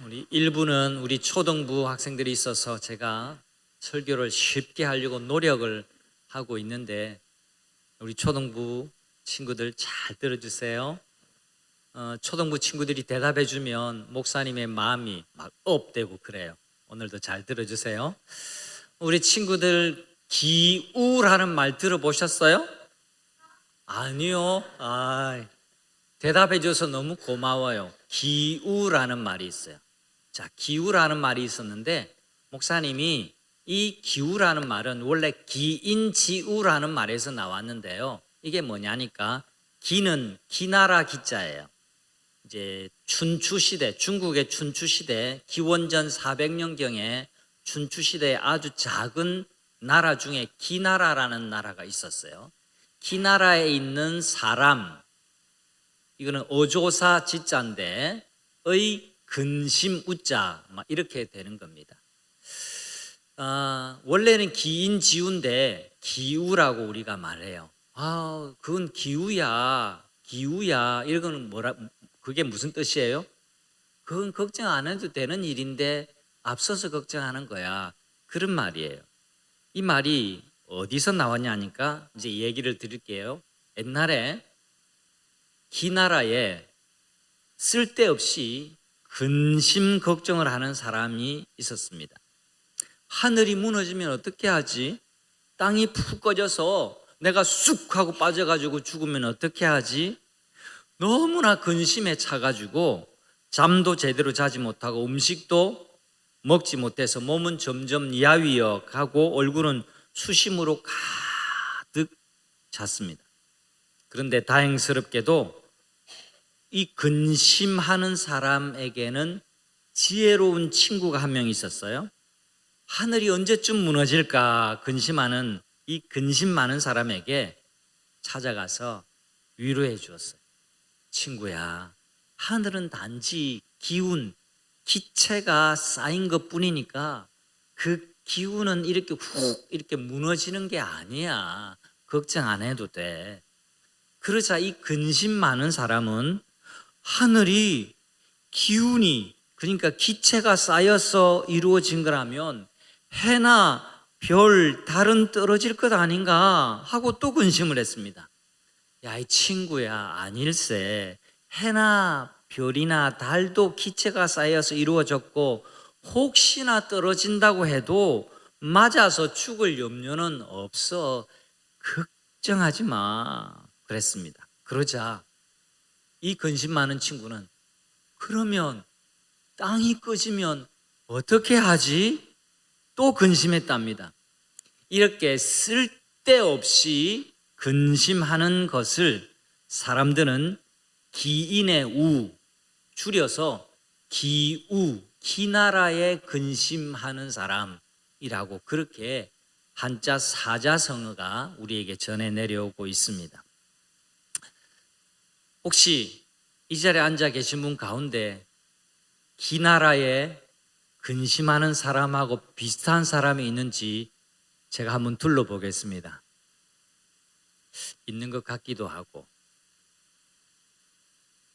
우리 일부는 우리 초등부 학생들이 있어서 제가 설교를 쉽게 하려고 노력을 하고 있는데 우리 초등부 친구들 잘 들어주세요. 초등부 친구들이 대답해 주면 목사님의 마음이 막 업되고 그래요. 오늘도 잘 들어주세요. 우리 친구들 기우라는 말 들어보셨어요? 아니요. 대답해 줘서 너무 고마워요. 기우라는 말이 있어요. 자, 기우라는 말이 있었는데 목사님이 이 기우라는 말은 원래 기인지우라는 말에서 나왔는데요. 이게 뭐냐니까 기는 기나라 기자예요. 이제 춘추시대, 중국의 춘추시대 기원전 400년경에 춘추시대에 아주 작은 나라 중에 기나라라는 나라가 있었어요. 기나라에 있는 사람, 이거는 어조사 지자인데 의 근심 우자 이렇게 되는 겁니다. 원래는 기인지우인데 기우라고 우리가 말해요. 그건 기우야 이거는 그게 무슨 뜻이에요? 그건 걱정 안 해도 되는 일인데 앞서서 걱정하는 거야, 그런 말이에요. 이 말이 어디서 나왔냐 하니까 이제 얘기를 드릴게요. 옛날에 기나라에 쓸데없이 근심 걱정을 하는 사람이 있었습니다. 하늘이 무너지면 어떻게 하지? 땅이 푹 꺼져서 내가 쑥 하고 빠져가지고 죽으면 어떻게 하지? 너무나 근심에 차가지고 잠도 제대로 자지 못하고 음식도 먹지 못해서 몸은 점점 야위어 가고 얼굴은 수심으로 가득 찼습니다. 그런데 다행스럽게도 이 근심하는 사람에게는 지혜로운 친구가 한 명 있었어요. 하늘이 언제쯤 무너질까 근심하는 이 근심 많은 사람에게 찾아가서 위로해 주었어요. 친구야, 하늘은 단지 기운, 기체가 쌓인 것 뿐이니까 그 기운은 이렇게 훅 이렇게 무너지는 게 아니야. 걱정 안 해도 돼. 그러자 이 근심 많은 사람은 하늘이 기운이, 그러니까 기체가 쌓여서 이루어진 거라면 해나 별, 달은 떨어질 것 아닌가 하고 또 근심을 했습니다. 야, 이 친구야, 아닐세. 해나 별이나 달도 기체가 쌓여서 이루어졌고 혹시나 떨어진다고 해도 맞아서 죽을 염려는 없어. 걱정하지 마. 그랬습니다. 그러자 이 근심 많은 친구는 그러면 땅이 꺼지면 어떻게 하지? 또 근심했답니다. 이렇게 쓸데없이 근심하는 것을 사람들은 기인의 우, 줄여서 기우, 기나라에 근심하는 사람이라고 그렇게 한자 사자성어가 우리에게 전해 내려오고 있습니다. 혹시 이 자리에 앉아 계신 분 가운데 기나라에 근심하는 사람하고 비슷한 사람이 있는지 제가 한번 둘러보겠습니다. 있는 것 같기도 하고.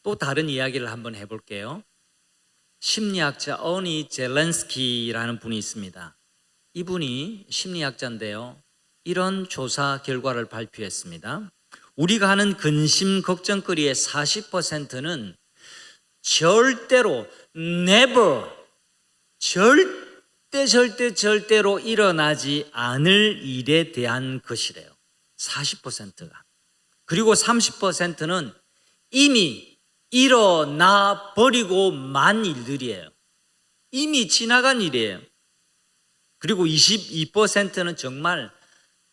또 다른 이야기를 한번 해볼게요. 심리학자 어니 젤렌스키라는 분이 있습니다. 이분이 심리학자인데요, 이런 조사 결과를 발표했습니다. 우리가 하는 근심 걱정거리의 40%는 절대로 never, 절대로 일어나지 않을 일에 대한 것이래요. 40%가. 그리고 30%는 이미 일어나 버리고 만 일들이에요. 이미 지나간 일이에요. 그리고 22%는 정말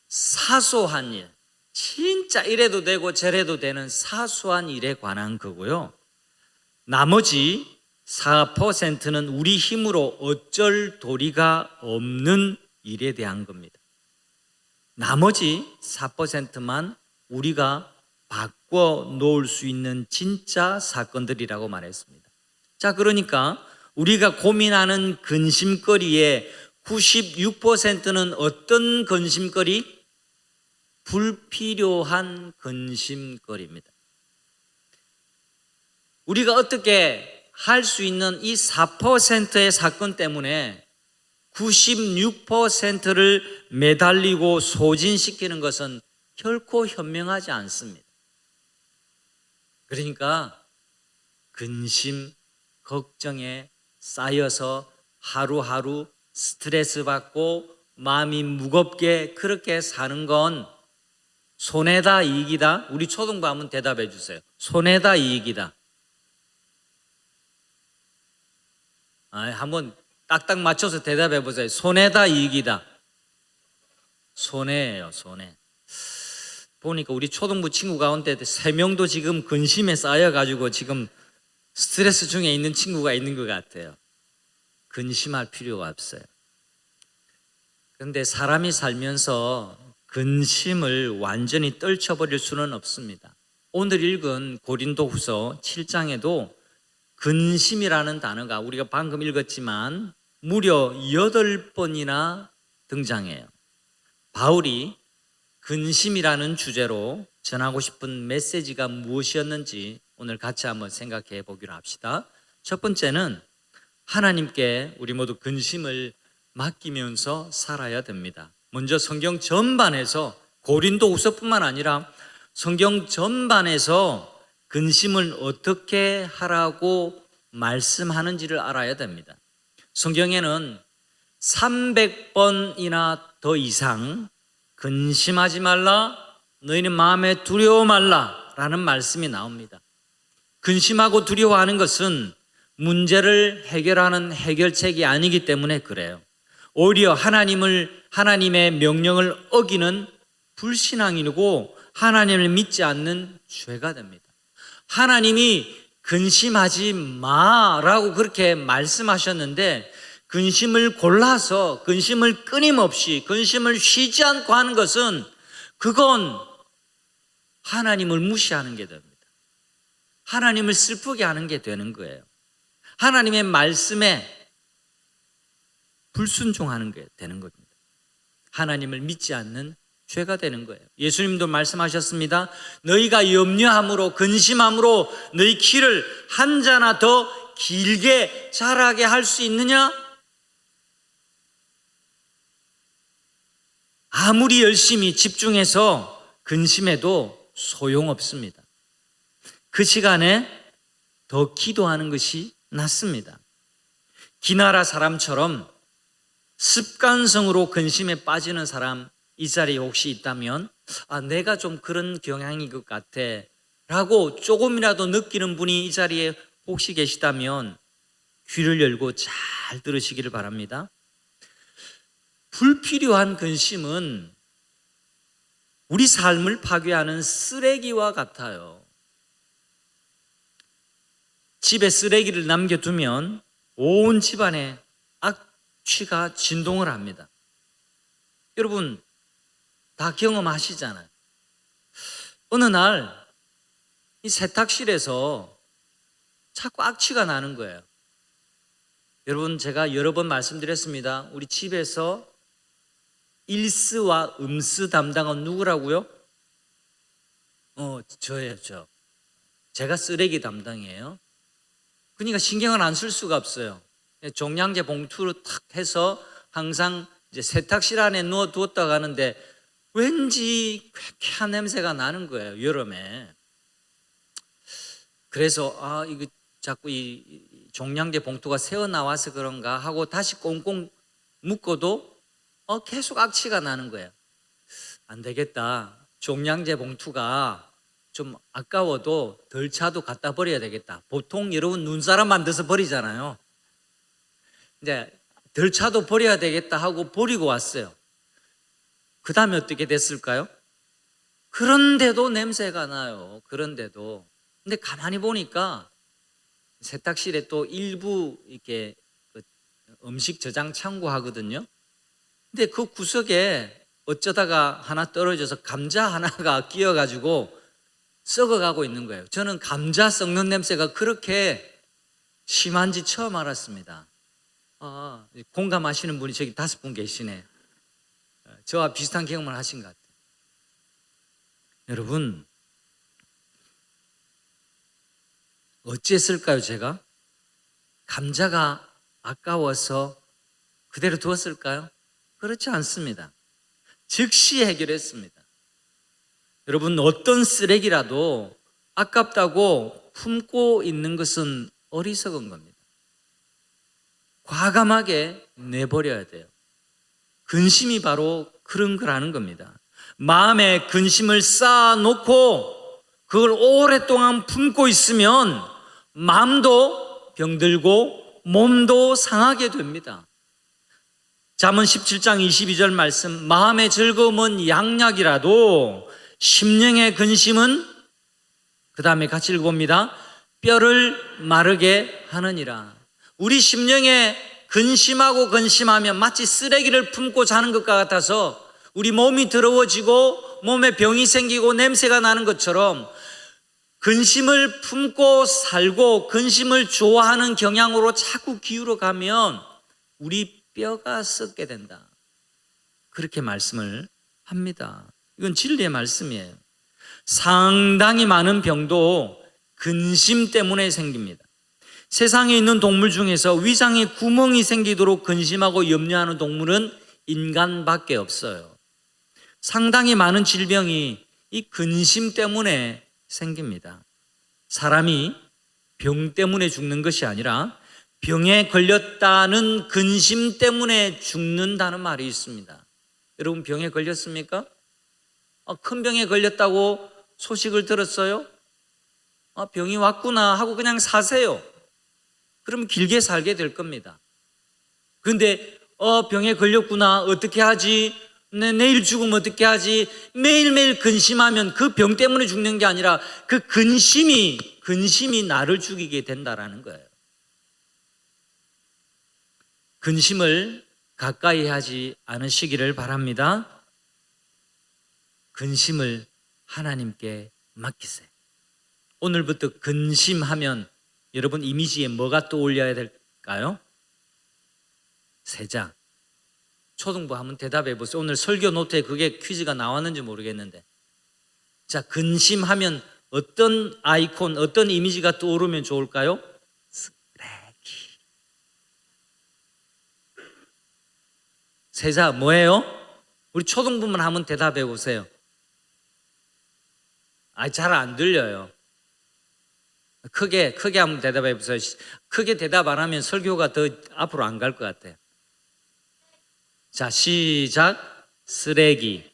사소한 일, 진짜 이래도 되고 저래도 되는 사소한 일에 관한 거고요. 나머지 4%는 우리 힘으로 어쩔 도리가 없는 일에 대한 겁니다. 나머지 4%만 우리가 바꿔 놓을 수 있는 진짜 사건들이라고 말했습니다. 자, 그러니까 우리가 고민하는 근심거리의 96%는 어떤 근심거리? 불필요한 근심거리입니다. 우리가 어떻게 할 수 있는 이 4%의 사건 때문에 96%를 매달리고 소진시키는 것은 결코 현명하지 않습니다. 그러니까 근심, 걱정에 쌓여서 하루하루 스트레스 받고 마음이 무겁게 그렇게 사는 건 손해다 이익이다? 우리 초등부 한번 대답해 주세요. 손해다 이익이다? 한번 딱딱 맞춰서 대답해 보세요. 손해다 이익이다? 손해예요, 손해. 보니까 우리 초등부 친구 가운데 3명도 지금 근심에 쌓여가지고 지금 스트레스 중에 있는 친구가 있는 것 같아요. 근심할 필요가 없어요. 그런데 사람이 살면서 근심을 완전히 떨쳐버릴 수는 없습니다. 오늘 읽은 고린도후서 7장에도 근심이라는 단어가 우리가 방금 읽었지만 무려 8번이나 등장해요. 바울이 근심이라는 주제로 전하고 싶은 메시지가 무엇이었는지 오늘 같이 한번 생각해 보기로 합시다. 첫 번째는 하나님께 우리 모두 근심을 맡기면서 살아야 됩니다. 먼저 성경 전반에서 고린도후서뿐만 아니라 성경 전반에서 근심을 어떻게 하라고 말씀하는지를 알아야 됩니다. 성경에는 300번이나 더 이상 근심하지 말라, 너희는 마음에 두려워 말라 라는 말씀이 나옵니다. 근심하고 두려워하는 것은 문제를 해결하는 해결책이 아니기 때문에 그래요. 오히려 하나님의 명령을 어기는 불신앙이고 하나님을 믿지 않는 죄가 됩니다. 하나님이 근심하지 마라고 그렇게 말씀하셨는데 근심을 골라서 근심을 끊임없이 근심을 쉬지 않고 하는 것은 그건 하나님을 무시하는 게 됩니다. 하나님을 슬프게 하는 게 되는 거예요. 하나님의 말씀에 불순종하는 게 되는 겁니다. 하나님을 믿지 않는 죄가 되는 거예요. 예수님도 말씀하셨습니다. 너희가 염려함으로 근심함으로 너희 키를 한 자나 더 길게 자라게 할 수 있느냐? 아무리 열심히 집중해서 근심해도 소용없습니다. 그 시간에 더 기도하는 것이 낫습니다. 기나라 사람처럼 습관성으로 근심에 빠지는 사람 이 자리에 혹시 있다면 내가 좀 그런 경향인 것 같아 라고 조금이라도 느끼는 분이 이 자리에 혹시 계시다면 귀를 열고 잘 들으시기를 바랍니다. 불필요한 근심은 우리 삶을 파괴하는 쓰레기와 같아요. 집에 쓰레기를 남겨두면 온 집안에 악취가 진동을 합니다. 여러분 다 경험하시잖아요. 어느 날 이 세탁실에서 자꾸 악취가 나는 거예요. 여러분 제가 여러 번 말씀드렸습니다. 우리 집에서 일스와 음스 담당은 누구라고요? 저예요, 저. 제가 쓰레기 담당이에요. 그러니까 신경을 안 쓸 수가 없어요. 종량제 봉투로 탁 해서 항상 이제 세탁실 안에 넣어 두었다가 하는데 왠지 쾌쾌한 냄새가 나는 거예요, 여름에. 그래서 이거 자꾸 이 종량제 봉투가 새어 나와서 그런가 하고 다시 꽁꽁 묶어도 계속 악취가 나는 거예요. 안 되겠다. 종량제 봉투가 좀 아까워도 덜 차도 갖다 버려야 되겠다. 보통 여러분 눈사람 만들어서 버리잖아요. 이제 덜 차도 버려야 되겠다 하고 버리고 왔어요. 그 다음에 어떻게 됐을까요? 그런데도 냄새가 나요. 그런데도. 근데 가만히 보니까 세탁실에 또 일부 이렇게 음식 저장 창고 하거든요. 근데 그 구석에 어쩌다가 하나 떨어져서 감자 하나가 끼어가지고 썩어가고 있는 거예요. 저는 감자 썩는 냄새가 그렇게 심한지 처음 알았습니다. 공감하시는 분이 저기 5분 계시네. 저와 비슷한 경험을 하신 것 같아요. 여러분 어찌했을까요 제가? 감자가 아까워서 그대로 두었을까요? 그렇지 않습니다. 즉시 해결했습니다. 여러분, 어떤 쓰레기라도 아깝다고 품고 있는 것은 어리석은 겁니다. 과감하게 내버려야 돼요. 근심이 바로 그런 거라는 겁니다. 마음에 근심을 쌓아놓고 그걸 오랫동안 품고 있으면 마음도 병들고 몸도 상하게 됩니다. 잠언 17장 22절 말씀, 마음의 즐거움은 양약이라도 심령의 근심은, 그 다음에 같이 읽어봅니다. 뼈를 마르게 하느니라. 우리 심령에 근심하고 근심하면 마치 쓰레기를 품고 자는 것과 같아서 우리 몸이 더러워지고 몸에 병이 생기고 냄새가 나는 것처럼 근심을 품고 살고 근심을 좋아하는 경향으로 자꾸 기울어 가면 우리 뼈가 썩게 된다. 그렇게 말씀을 합니다. 이건 진리의 말씀이에요. 상당히 많은 병도 근심 때문에 생깁니다. 세상에 있는 동물 중에서 위장에 구멍이 생기도록 근심하고 염려하는 동물은 인간밖에 없어요. 상당히 많은 질병이 이 근심 때문에 생깁니다. 사람이 병 때문에 죽는 것이 아니라 병에 걸렸다는 근심 때문에 죽는다는 말이 있습니다. 여러분, 병에 걸렸습니까? 큰 병에 걸렸다고 소식을 들었어요? 병이 왔구나 하고 그냥 사세요. 그럼 길게 살게 될 겁니다. 그런데 병에 걸렸구나, 어떻게 하지? 내일 죽으면 어떻게 하지? 매일매일 근심하면 그 병 때문에 죽는 게 아니라 그 근심이 나를 죽이게 된다라는 거예요. 근심을 가까이 하지 않으시기를 바랍니다. 근심을 하나님께 맡기세요. 오늘부터 근심하면 여러분 이미지에 뭐가 떠올려야 될까요? 세자. 초등부 한번 대답해 보세요. 오늘 설교 노트에 그게 퀴즈가 나왔는지 모르겠는데, 자, 근심하면 어떤 아이콘, 어떤 이미지가 떠오르면 좋을까요? 쓰레기. 세자 뭐예요? 우리 초등부만 한번 대답해 보세요. 잘 안 들려요. 크게 한번 대답해 보세요. 크게 대답 안 하면 설교가 더 앞으로 안 갈 것 같아요. 자, 시작. 쓰레기.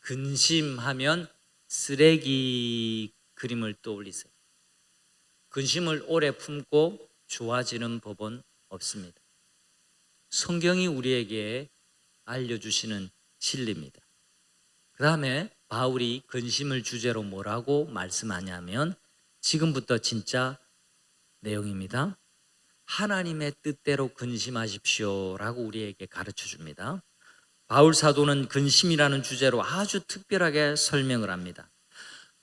근심하면 쓰레기 그림을 떠올리세요. 근심을 오래 품고 좋아지는 법은 없습니다. 성경이 우리에게 알려주시는 진리입니다. 그 다음에 바울이 근심을 주제로 뭐라고 말씀하냐면, 지금부터 진짜 내용입니다. 하나님의 뜻대로 근심하십시오라고 우리에게 가르쳐 줍니다. 바울 사도는 근심이라는 주제로 아주 특별하게 설명을 합니다.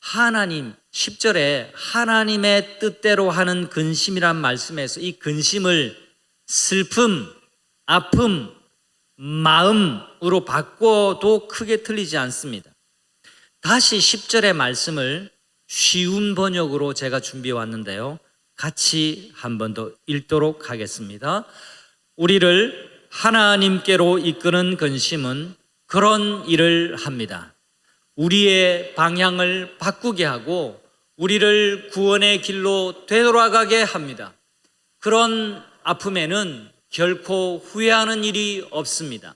하나님, 10절에 하나님의 뜻대로 하는 근심이란 말씀에서 이 근심을 슬픔, 아픔, 마음으로 바꿔도 크게 틀리지 않습니다. 다시 10절의 말씀을 쉬운 번역으로 제가 준비해 왔는데요, 같이 한 번 더 읽도록 하겠습니다. 우리를 하나님께로 이끄는 근심은 그런 일을 합니다. 우리의 방향을 바꾸게 하고 우리를 구원의 길로 되돌아가게 합니다. 그런 아픔에는 결코 후회하는 일이 없습니다.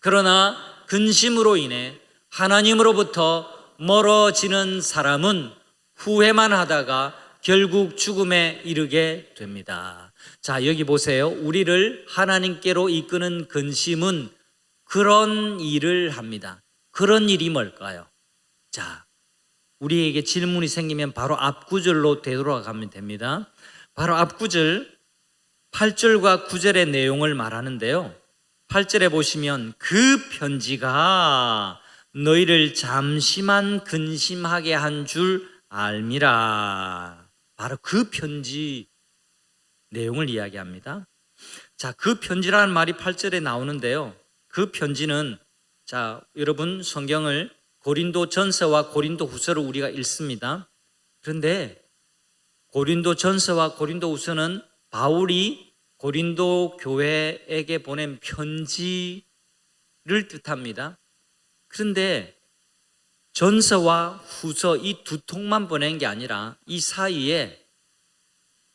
그러나 근심으로 인해 하나님으로부터 멀어지는 사람은 후회만 하다가 결국 죽음에 이르게 됩니다. 자, 여기 보세요. 우리를 하나님께로 이끄는 근심은 그런 일을 합니다. 그런 일이 뭘까요? 자, 우리에게 질문이 생기면 바로 앞 구절로 되돌아가면 됩니다. 바로 앞 구절 8절과 9절의 내용을 말하는데요, 8절에 보시면 그 편지가 너희를 잠시만 근심하게 한 줄 알미라. 바로 그 편지 내용을 이야기합니다. 자, 그 편지라는 말이 8절에 나오는데요, 그 편지는, 자, 여러분 성경을 고린도 전서와 고린도 후서를 우리가 읽습니다. 그런데 고린도 전서와 고린도 후서는 바울이 고린도 교회에게 보낸 편지를 뜻합니다. 그런데 전서와 후서 이 두 통만 보낸 게 아니라 이 사이에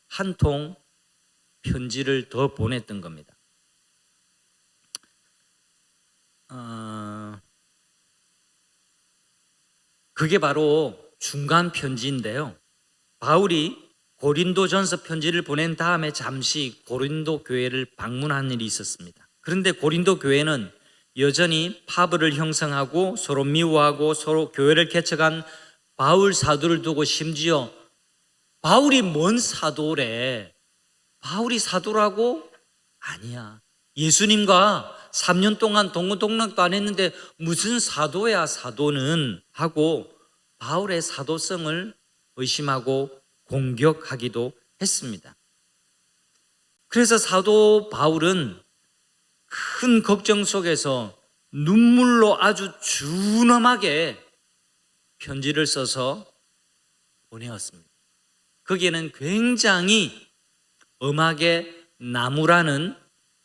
한 통 편지를 더 보냈던 겁니다. 그게 바로 중간 편지인데요. 바울이 고린도전서 편지를 보낸 다음에 잠시 고린도 교회를 방문한 일이 있었습니다. 그런데 고린도 교회는 여전히 파벌을 형성하고 서로 미워하고 서로 교회를 개척한 바울 사도를 두고 심지어 바울이 뭔 사도래? 바울이 사도라고? 아니야. 예수님과 3년 동안 동고동락도 안 했는데 무슨 사도야 사도는 하고 바울의 사도성을 의심하고 공격하기도 했습니다. 그래서 사도 바울은 큰 걱정 속에서 눈물로 아주 준엄하게 편지를 써서 보내었습니다. 거기에는 굉장히 엄하게 나무라는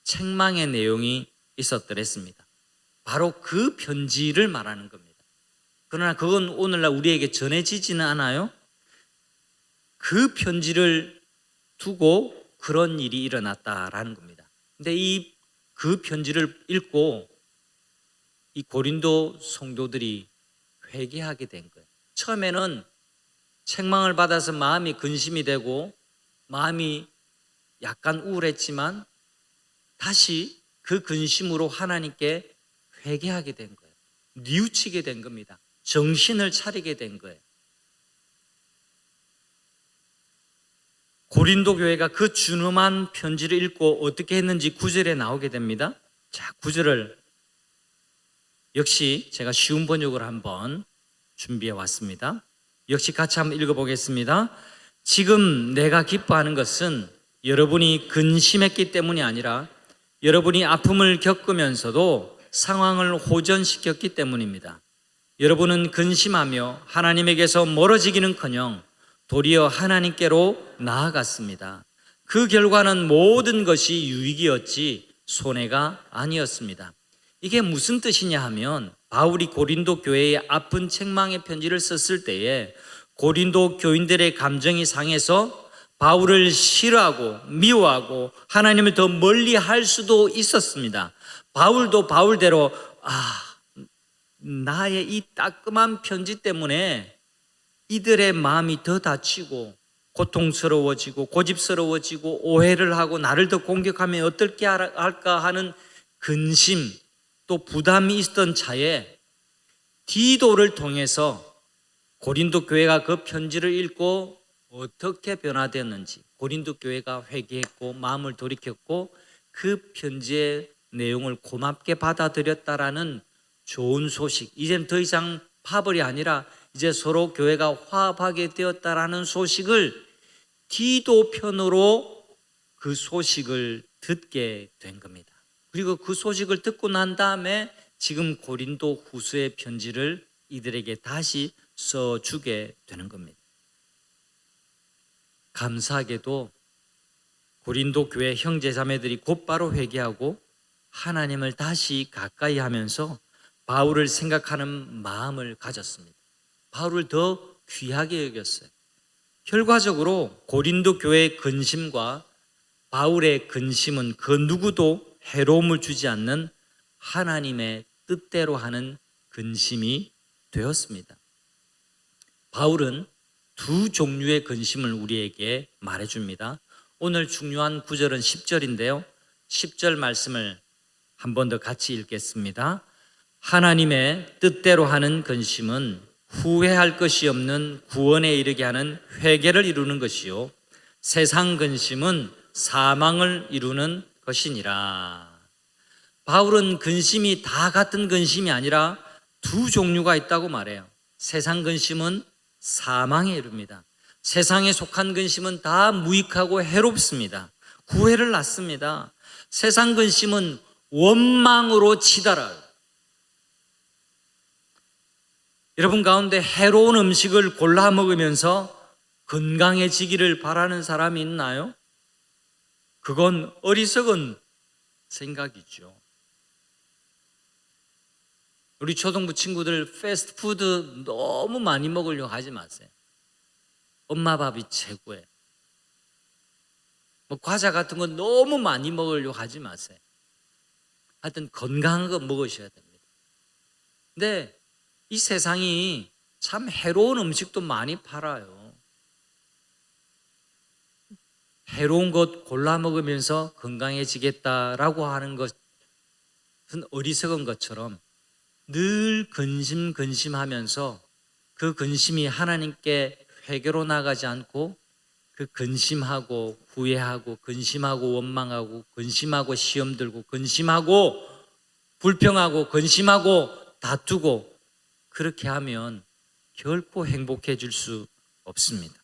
책망의 내용이 있었더랬습니다. 바로 그 편지를 말하는 겁니다. 그러나 그건 오늘날 우리에게 전해지지는 않아요. 그 편지를 두고 그런 일이 일어났다라는 겁니다. 근데 그 편지를 읽고 이 고린도 성도들이 회개하게 된 거예요. 처음에는 책망을 받아서 마음이 근심이 되고 마음이 약간 우울했지만 다시 그 근심으로 하나님께 회개하게 된 거예요. 뉘우치게 된 겁니다. 정신을 차리게 된 거예요. 고린도 교회가 그 준엄한 편지를 읽고 어떻게 했는지 9절에 나오게 됩니다. 자, 9절을 역시 제가 쉬운 번역으로 한번 준비해 왔습니다. 역시 같이 한번 읽어보겠습니다. 지금 내가 기뻐하는 것은 여러분이 근심했기 때문이 아니라 여러분이 아픔을 겪으면서도 상황을 호전시켰기 때문입니다. 여러분은 근심하며 하나님에게서 멀어지기는커녕 도리어 하나님께로 나아갔습니다. 그 결과는 모든 것이 유익이었지 손해가 아니었습니다. 이게 무슨 뜻이냐 하면 바울이 고린도 교회에 아픈 책망의 편지를 썼을 때에 고린도 교인들의 감정이 상해서 바울을 싫어하고 미워하고 하나님을 더 멀리 할 수도 있었습니다. 바울도 바울대로 나의 이 따끔한 편지 때문에 이들의 마음이 더 다치고 고통스러워지고 고집스러워지고 오해를 하고 나를 더 공격하면 어떻게 할까 하는 근심 또 부담이 있었던 차에 디도를 통해서 고린도 교회가 그 편지를 읽고 어떻게 변화되었는지 고린도 교회가 회개했고 마음을 돌이켰고 그 편지의 내용을 고맙게 받아들였다라는 좋은 소식, 이제는 더 이상 파벌이 아니라 이제 서로 교회가 화합하게 되었다라는 소식을 디도 편으로 그 소식을 듣게 된 겁니다. 그리고 그 소식을 듣고 난 다음에 지금 고린도 후서의 편지를 이들에게 다시 써주게 되는 겁니다. 감사하게도 고린도 교회 형제자매들이 곧바로 회개하고 하나님을 다시 가까이 하면서 바울을 생각하는 마음을 가졌습니다. 바울을 더 귀하게 여겼어요. 결과적으로 고린도 교회의 근심과 바울의 근심은 그 누구도 해로움을 주지 않는 하나님의 뜻대로 하는 근심이 되었습니다. 바울은 두 종류의 근심을 우리에게 말해줍니다. 오늘 중요한 구절은 10절인데요. 10절 말씀을 한 번 더 같이 읽겠습니다. 하나님의 뜻대로 하는 근심은 후회할 것이 없는 구원에 이르게 하는 회개를 이루는 것이요 세상 근심은 사망을 이루는 것이니라. 바울은 근심이 다 같은 근심이 아니라 두 종류가 있다고 말해요. 세상 근심은 사망에 이릅니다. 세상에 속한 근심은 다 무익하고 해롭습니다. 구애를 낳습니다. 세상 근심은 원망으로 치달아요. 여러분 가운데 해로운 음식을 골라 먹으면서 건강해지기를 바라는 사람이 있나요? 그건 어리석은 생각이죠. 우리 초등부 친구들 패스트푸드 너무 많이 먹으려고 하지 마세요. 엄마 밥이 최고예요. 뭐 과자 같은 거 너무 많이 먹으려고 하지 마세요. 하여튼 건강한 거 먹으셔야 됩니다. 근데 이 세상이 참 해로운 음식도 많이 팔아요. 해로운 것 골라 먹으면서 건강해지겠다라고 하는 것은 어리석은 것처럼 늘 근심하면서 그 근심이 하나님께 회개로 나가지 않고 그 근심하고 후회하고 근심하고 원망하고 근심하고 시험 들고 근심하고 불평하고 근심하고 다투고 그렇게 하면 결코 행복해질 수 없습니다.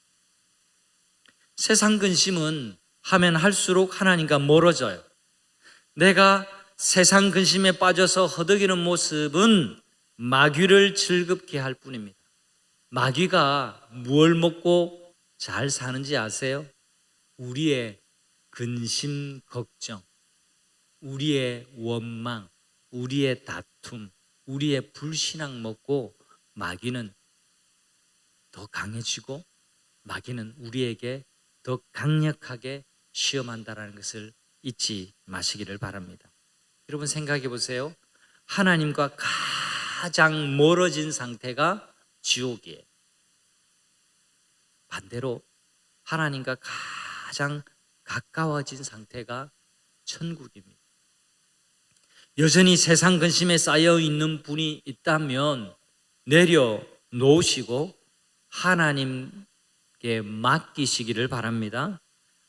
세상 근심은 하면 할수록 하나님과 멀어져요. 내가 세상 근심에 빠져서 허덕이는 모습은 마귀를 즐겁게 할 뿐입니다. 마귀가 무엇을 먹고 잘 사는지 아세요? 우리의 근심, 걱정, 우리의 원망, 우리의 다툼, 우리의 불신앙 먹고 마귀는 더 강해지고 마귀는 우리에게 더 강력하게 시험한다는 것을 잊지 마시기를 바랍니다. 여러분 생각해 보세요. 하나님과 가장 멀어진 상태가 지옥이에요. 반대로 하나님과 가장 가까워진 상태가 천국입니다. 여전히 세상 근심에 쌓여 있는 분이 있다면 내려놓으시고 하나님께 맡기시기를 바랍니다.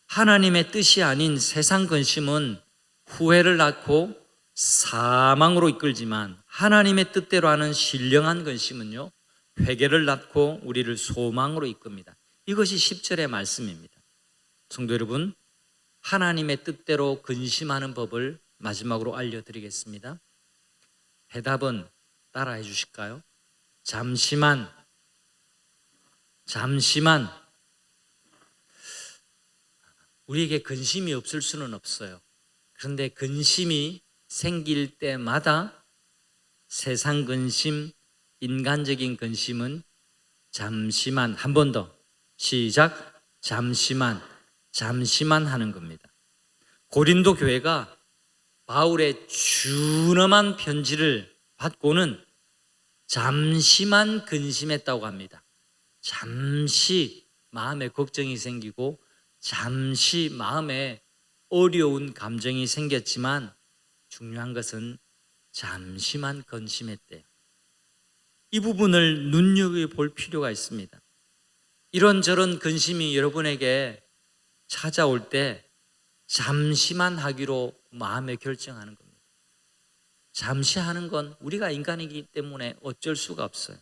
하나님의 뜻이 아닌 세상 근심은 후회를 낳고 사망으로 이끌지만 하나님의 뜻대로 하는 신령한 근심은요, 회개를 낳고 우리를 소망으로 이끕니다. 이것이 10절의 말씀입니다. 성도 여러분, 하나님의 뜻대로 근심하는 법을 마지막으로 알려드리겠습니다. 해답은 따라해 주실까요? 잠시만. 우리에게 근심이 없을 수는 없어요. 그런데 근심이 생길 때마다 세상 근심, 인간적인 근심은 잠시만, 한 번 더 시작, 잠시만 하는 겁니다. 고린도 교회가 바울의 준엄한 편지를 받고는 잠시만 근심했다고 합니다. 잠시 마음에 걱정이 생기고 잠시 마음에 어려운 감정이 생겼지만 중요한 것은 잠시만 근심했대요. 이 부분을 눈여겨볼 필요가 있습니다. 이런저런 근심이 여러분에게 찾아올 때 잠시만 하기로 마음에 결정하는 겁니다. 잠시 하는 건 우리가 인간이기 때문에 어쩔 수가 없어요.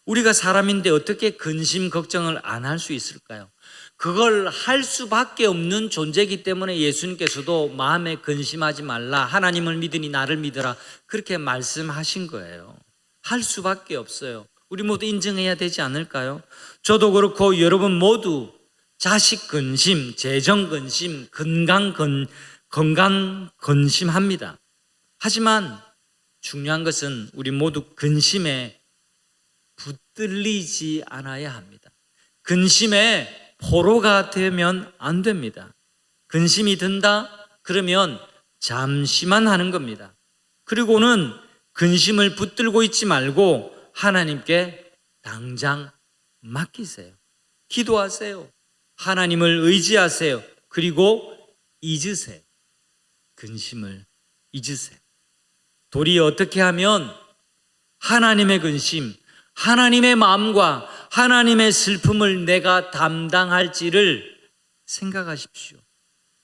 우리가 사람인데 어떻게 근심, 걱정을 안 할 수 있을까요? 그걸 할 수밖에 없는 존재이기 때문에 예수님께서도 마음에 근심하지 말라, 하나님을 믿으니 나를 믿으라, 그렇게 말씀하신 거예요. 할 수밖에 없어요. 우리 모두 인정해야 되지 않을까요? 저도 그렇고 여러분 모두 자식 근심, 재정 근심, 건강 근심합니다. 하지만 중요한 것은 우리 모두 근심에 붙들리지 않아야 합니다. 근심에 포로가 되면 안 됩니다. 근심이 든다? 그러면 잠시만 하는 겁니다. 그리고는 근심을 붙들고 있지 말고 하나님께 당장 맡기세요. 기도하세요. 하나님을 의지하세요. 그리고 잊으세요. 근심을 잊으세요. 도리어 어떻게 하면 하나님의 근심, 하나님의 마음과 하나님의 슬픔을 내가 담당할지를 생각하십시오.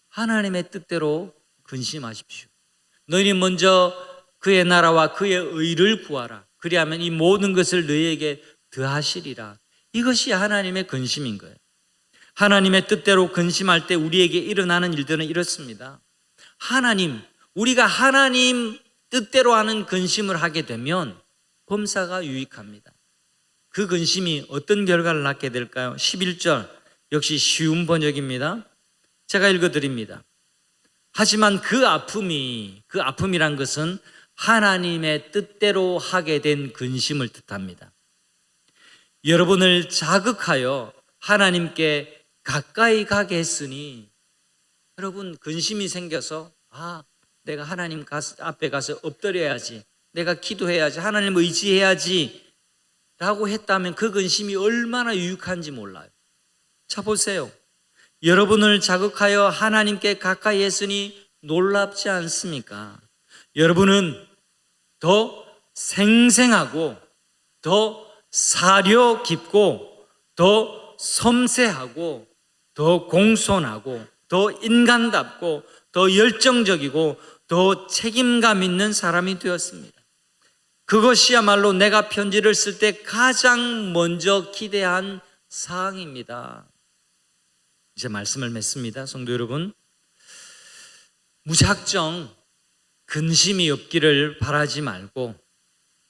하나님의 뜻대로 근심하십시오. 너희는 먼저 그의 나라와 그의 의를 구하라. 그리하면 이 모든 것을 너희에게 더하시리라. 이것이 하나님의 근심인 거예요. 하나님의 뜻대로 근심할 때 우리에게 일어나는 일들은 이렇습니다. 우리가 하나님 뜻대로 하는 근심을 하게 되면 범사가 유익합니다. 그 근심이 어떤 결과를 낳게 될까요? 11절 역시 쉬운 번역입니다. 제가 읽어드립니다. 하지만 그 아픔이란 것은 하나님의 뜻대로 하게 된 근심을 뜻합니다. 여러분을 자극하여 하나님께 가까이 가게 했으니 여러분 근심이 생겨서 내가 하나님 앞에 가서 엎드려야지, 내가 기도해야지, 하나님 의지해야지 라고 했다면 그 근심이 얼마나 유익한지 몰라요. 자 보세요. 여러분을 자극하여 하나님께 가까이 했으니 놀랍지 않습니까? 여러분은 더 생생하고 더 사려 깊고 더 섬세하고 더 공손하고 더 인간답고 더 열정적이고 더 책임감 있는 사람이 되었습니다. 그것이야말로 내가 편지를 쓸 때 가장 먼저 기대한 사항입니다. 이제 말씀을 맺습니다. 성도 여러분, 무작정 근심이 없기를 바라지 말고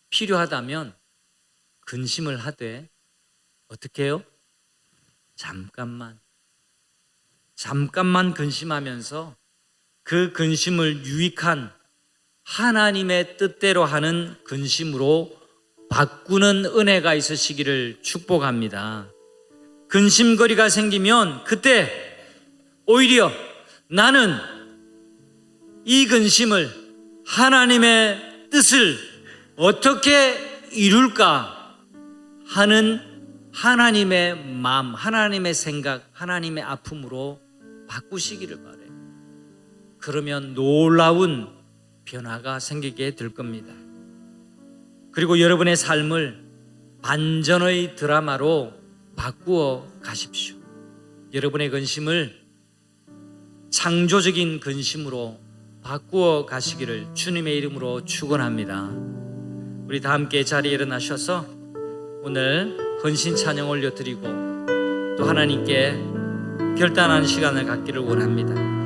필요하다면 근심을 하되 어떻게 해요? 잠깐만 근심하면서 그 근심을 유익한 하나님의 뜻대로 하는 근심으로 바꾸는 은혜가 있으시기를 축복합니다. 근심거리가 생기면 그때 오히려 나는 이 근심을 하나님의 뜻을 어떻게 이룰까 하는 하나님의 마음, 하나님의 생각, 하나님의 아픔으로 바꾸시기를 바라요. 그러면 놀라운 변화가 생기게 될 겁니다. 그리고 여러분의 삶을 반전의 드라마로 바꾸어 가십시오. 여러분의 근심을 창조적인 근심으로 바꾸어 가시기를 주님의 이름으로 축원합니다. 우리 다 함께 자리에 일어나셔서 오늘 헌신 찬양 올려드리고 또 하나님께 결단하는 시간을 갖기를 원합니다.